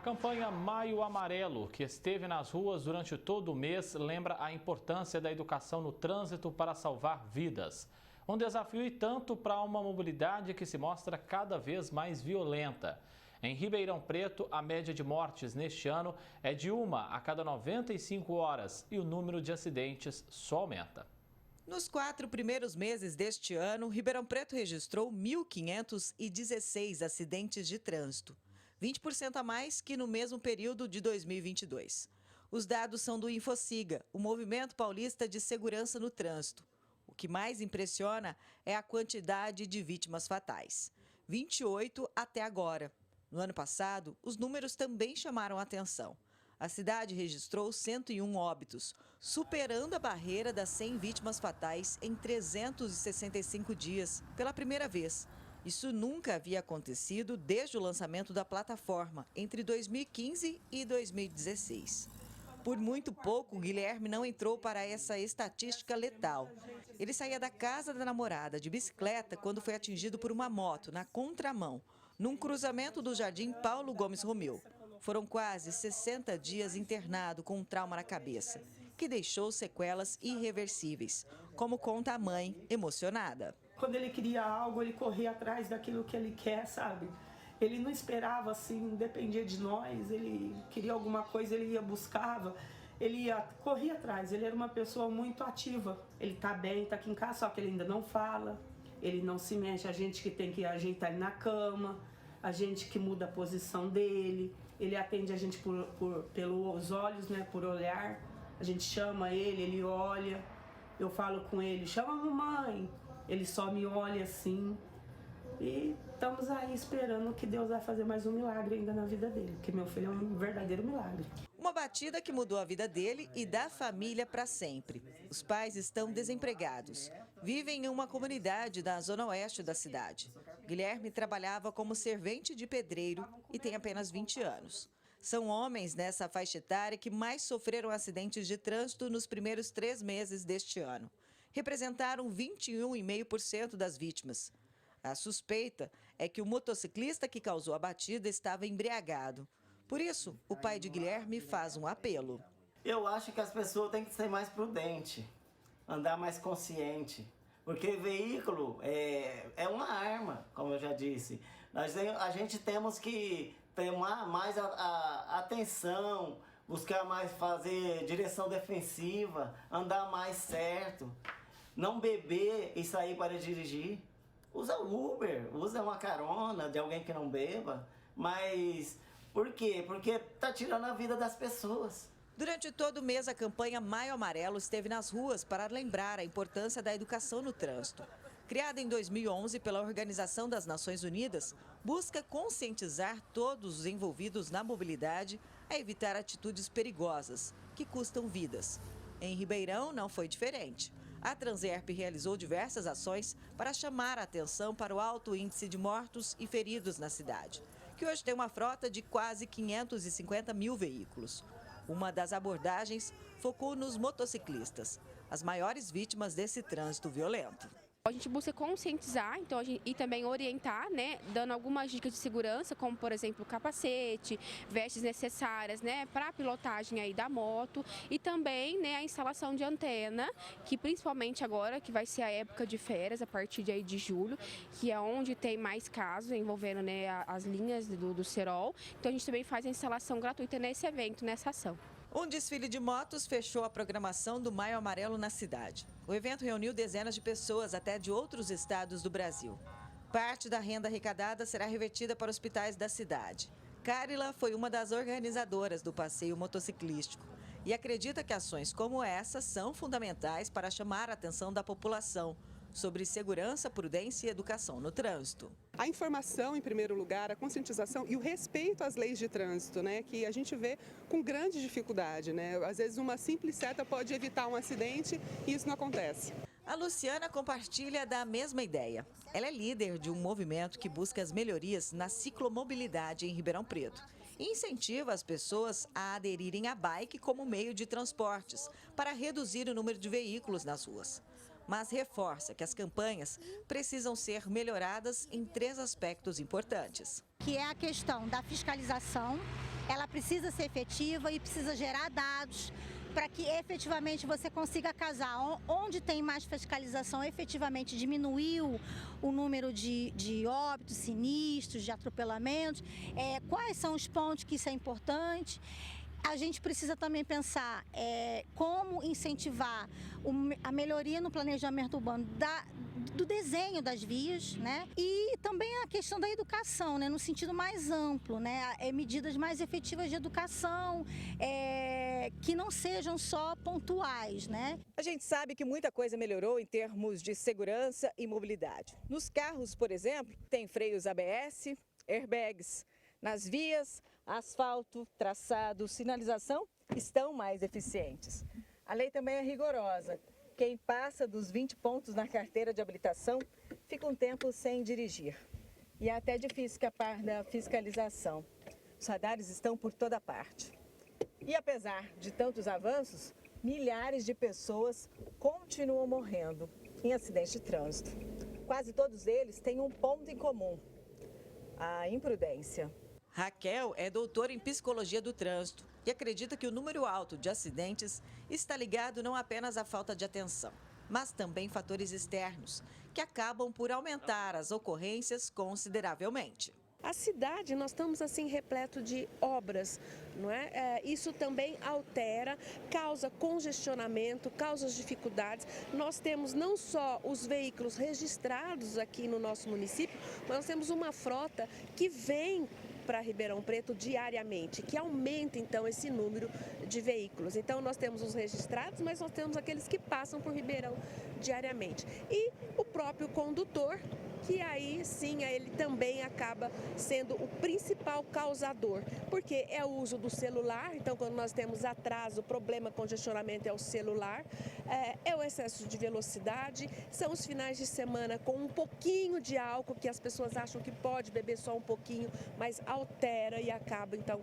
campanha Maio Amarelo, que esteve nas ruas durante todo o mês, lembra a importância da educação no trânsito para salvar vidas. Um desafio e tanto para uma mobilidade que se mostra cada vez mais violenta. Em Ribeirão Preto, a média de mortes neste ano é de 1 a cada 95 horas e o número de acidentes só aumenta. Nos 4 primeiros meses deste ano, Ribeirão Preto registrou 1.516 acidentes de trânsito, 20% a mais que no mesmo período de 2022. Os dados são do Infociga, o Movimento Paulista de Segurança no Trânsito. O que mais impressiona é a quantidade de vítimas fatais, 28 até agora. No ano passado, os números também chamaram a atenção. A cidade registrou 101 óbitos, superando a barreira das 100 vítimas fatais em 365 dias, pela primeira vez. Isso nunca havia acontecido desde o lançamento da plataforma, entre 2015 e 2016. Por muito pouco, Guilherme não entrou para essa estatística letal. Ele saía da casa da namorada de bicicleta quando foi atingido por uma moto na contramão, num cruzamento do Jardim Paulo Gomes Romeu. Foram quase 60 dias internado com um trauma na cabeça, que deixou sequelas irreversíveis, como conta a mãe, emocionada. Quando ele queria algo, ele corria atrás daquilo que ele quer, sabe? Ele não esperava, assim, não dependia de nós, ele queria alguma coisa, ele ia, buscava, corria atrás, ele era uma pessoa muito ativa. Ele tá bem, tá aqui em casa, só que ele ainda não fala, ele não se mexe, a gente que tem que ajeitar ele na cama, a gente que muda a posição dele, ele atende a gente pelos olhos, né, por olhar, a gente chama ele, ele olha, eu falo com ele, chama a mamãe, ele só me olha assim. E estamos aí esperando que Deus vai fazer mais um milagre ainda na vida dele, porque meu filho é um verdadeiro milagre. Uma batida que mudou a vida dele e da família para sempre. Os pais estão desempregados. Vivem em uma comunidade da zona oeste da cidade. Guilherme trabalhava como servente de pedreiro e tem apenas 20 anos. São homens nessa faixa etária que mais sofreram acidentes de trânsito nos primeiros 3 meses deste ano. Representaram 21,5% das vítimas. A suspeita é que o motociclista que causou a batida estava embriagado. Por isso, o pai de Guilherme faz um apelo. Eu acho que as pessoas têm que ser mais prudentes, andar mais consciente, porque veículo é uma arma, como eu já disse. A gente temos que ter mais atenção, buscar mais fazer direção defensiva, andar mais certo, não beber e sair para dirigir. Usa Uber, usa uma carona de alguém que não beba, mas por quê? Porque tá tirando a vida das pessoas. Durante todo o mês, a campanha Maio Amarelo esteve nas ruas para lembrar a importância da educação no trânsito. Criada em 2011 pela Organização das Nações Unidas, busca conscientizar todos os envolvidos na mobilidade a evitar atitudes perigosas, que custam vidas. Em Ribeirão, não foi diferente. A Transerp realizou diversas ações para chamar a atenção para o alto índice de mortos e feridos na cidade, que hoje tem uma frota de quase 550 mil veículos. Uma das abordagens focou nos motociclistas, as maiores vítimas desse trânsito violento. A gente busca conscientizar e também orientar, né, dando algumas dicas de segurança, como por exemplo capacete, vestes necessárias, né, para a pilotagem aí da moto e também, né, a instalação de antena, que principalmente agora que vai ser a época de férias, a partir de, aí, de julho, que é onde tem mais casos envolvendo, né, as linhas do cerol. Então a gente também faz a instalação gratuita nesse evento, nessa ação. Um desfile de motos fechou a programação do Maio Amarelo na cidade. O evento reuniu dezenas de pessoas, até de outros estados do Brasil. Parte da renda arrecadada será revertida para hospitais da cidade. Carila foi uma das organizadoras do passeio motociclístico e acredita que ações como essa são fundamentais para chamar a atenção da população sobre segurança, prudência e educação no trânsito. A informação, em primeiro lugar, a conscientização e o respeito às leis de trânsito, né, que a gente vê com grande dificuldade, né? Às vezes uma simples seta pode evitar um acidente e isso não acontece. A Luciana compartilha da mesma ideia. Ela é líder de um movimento que busca as melhorias na ciclomobilidade em Ribeirão Preto e incentiva as pessoas a aderirem à bike como meio de transportes para reduzir o número de veículos nas ruas. Mas reforça que as campanhas precisam ser melhoradas em 3 aspectos importantes. Que é a questão da fiscalização, ela precisa ser efetiva e precisa gerar dados para que efetivamente você consiga casar onde tem mais fiscalização, efetivamente diminuiu o número de óbitos, sinistros, de atropelamentos, quais são os pontos que isso é importante. A gente precisa também pensar como incentivar a melhoria no planejamento urbano do desenho das vias, né? E também a questão da educação, né? No sentido mais amplo, né? Medidas mais efetivas de educação, que não sejam só pontuais, né? A gente sabe que muita coisa melhorou em termos de segurança e mobilidade. Nos carros, por exemplo, tem freios ABS, airbags. Nas vias, asfalto, traçado, sinalização estão mais eficientes. A lei também é rigorosa. Quem passa dos 20 pontos na carteira de habilitação fica um tempo sem dirigir. E é até difícil escapar da fiscalização. Os radares estão por toda parte. E apesar de tantos avanços, milhares de pessoas continuam morrendo em acidentes de trânsito. Quase todos eles têm um ponto em comum: a imprudência. Raquel é doutora em psicologia do trânsito e acredita que o número alto de acidentes está ligado não apenas à falta de atenção, mas também fatores externos, que acabam por aumentar as ocorrências consideravelmente. A cidade, nós estamos assim repleto de obras, não é? Isso também altera, causa congestionamento, causa dificuldades. Nós temos não só os veículos registrados aqui no nosso município, mas nós temos uma frota que vem para Ribeirão Preto diariamente, que aumenta então esse número de veículos. Então nós temos os registrados, mas nós temos aqueles que passam por Ribeirão diariamente. E o próprio condutor, que aí sim ele também acaba sendo o principal causador, porque é o uso do celular. Então quando nós temos atraso, problema, congestionamento é o celular, é o excesso de velocidade, são os finais de semana com um pouquinho de álcool, que as pessoas acham que pode beber só um pouquinho, mas altera e acaba então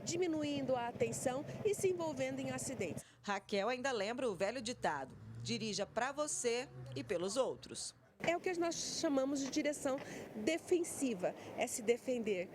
diminuindo a atenção e se envolvendo em acidentes. Raquel ainda lembra o velho ditado: dirija para você e pelos outros. É o que nós chamamos de direção defensiva, é se defender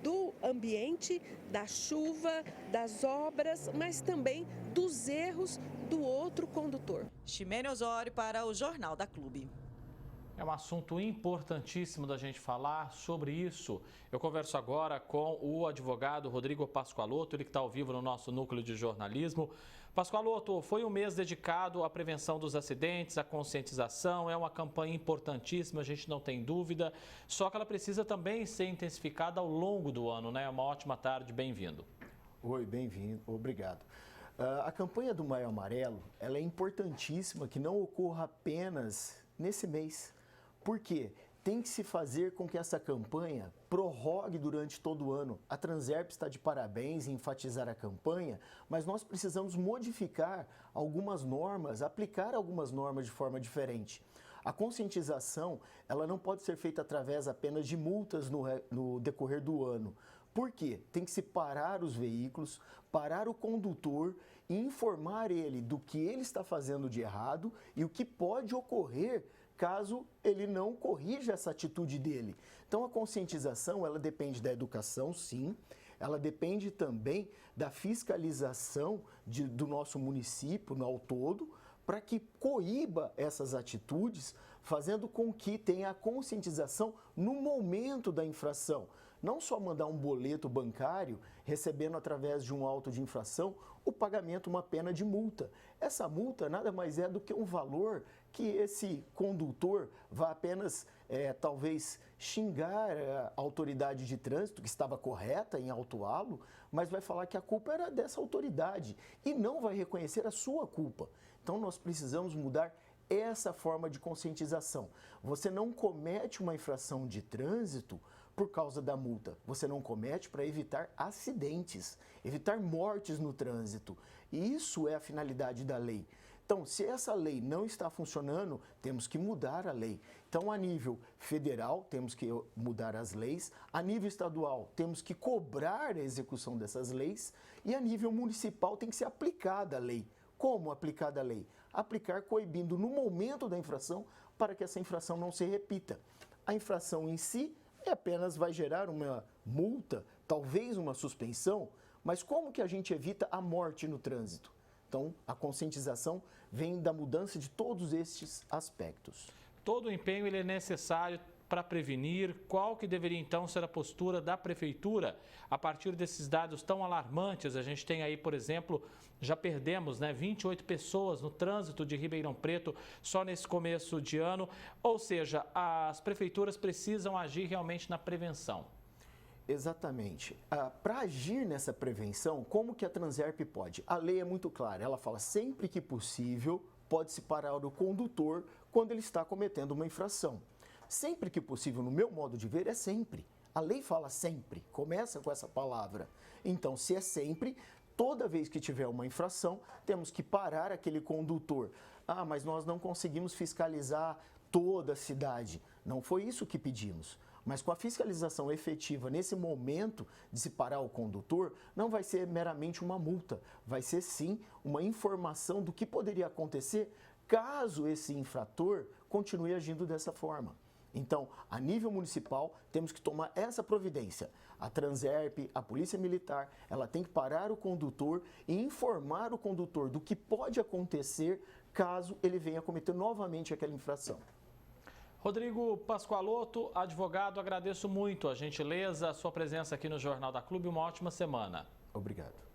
do ambiente, da chuva, das obras, mas também dos erros do outro condutor. Ximene Osório para o Jornal da Clube. É um assunto importantíssimo da gente falar sobre isso. Eu converso agora com o advogado Rodrigo Pascoaloto, ele que está ao vivo no nosso núcleo de jornalismo. Pascoaloto, foi um mês dedicado à prevenção dos acidentes, à conscientização, é uma campanha importantíssima, a gente não tem dúvida, só que ela precisa também ser intensificada ao longo do ano, né? Uma ótima tarde, bem-vindo. Oi, bem-vindo, obrigado. A campanha do Maio Amarelo, ela é importantíssima que não ocorra apenas nesse mês. Por quê? Tem que se fazer com que essa campanha prorrogue durante todo o ano. A Transerp está de parabéns em enfatizar a campanha, mas nós precisamos modificar algumas normas, aplicar algumas normas de forma diferente. A conscientização, ela não pode ser feita através apenas de multas no decorrer do ano. Por quê? Tem que se parar os veículos, parar o condutor e informar ele do que ele está fazendo de errado e o que pode ocorrer caso ele não corrija essa atitude dele. Então a conscientização, ela depende da educação, sim, ela depende também da fiscalização do nosso município ao todo, para que coíba essas atitudes, fazendo com que tenha a conscientização no momento da infração. Não só mandar um boleto bancário, recebendo através de um auto de infração, o pagamento, uma pena de multa. Essa multa nada mais é do que um valor que esse condutor vai apenas, talvez, xingar a autoridade de trânsito, que estava correta em autuá-lo, mas vai falar que a culpa era dessa autoridade e não vai reconhecer a sua culpa. Então, nós precisamos mudar essa forma de conscientização. Você não comete uma infração de trânsito por causa da multa. Você não comete para evitar acidentes, evitar mortes no trânsito. E isso é a finalidade da lei. Então, se essa lei não está funcionando, temos que mudar a lei. Então, a nível federal, temos que mudar as leis. A nível estadual, temos que cobrar a execução dessas leis. E a nível municipal, tem que ser aplicada a lei. Como aplicada a lei? Aplicar coibindo no momento da infração para que essa infração não se repita. A infração em si apenas vai gerar uma multa talvez uma suspensão, mas como que a gente evita a morte no trânsito? Então, a conscientização vem da mudança de todos estes aspectos. Todo o empenho ele é necessário para prevenir. Qual que deveria então ser a postura da Prefeitura a partir desses dados tão alarmantes? A gente tem aí, por exemplo, já perdemos 28 pessoas no trânsito de Ribeirão Preto só nesse começo de ano. Ou seja, as prefeituras precisam agir realmente na prevenção. Exatamente. Para agir nessa prevenção, como que a Transerp pode? A lei é muito clara, ela fala sempre que possível pode-se parar o condutor quando ele está cometendo uma infração. Sempre que possível, no meu modo de ver, é sempre. A lei fala sempre, começa com essa palavra. Então, se é sempre, toda vez que tiver uma infração, temos que parar aquele condutor. Ah, mas nós não conseguimos fiscalizar toda a cidade. Não foi isso que pedimos. Mas com a fiscalização efetiva nesse momento de se parar o condutor, não vai ser meramente uma multa, vai ser sim uma informação do que poderia acontecer caso esse infrator continue agindo dessa forma. Então, a nível municipal, temos que tomar essa providência. A Transerp, a Polícia Militar, ela tem que parar o condutor e informar o condutor do que pode acontecer caso ele venha cometer novamente aquela infração. Rodrigo Pascoaloto, advogado, agradeço muito a gentileza, a sua presença aqui no Jornal da Clube. Uma ótima semana. Obrigado.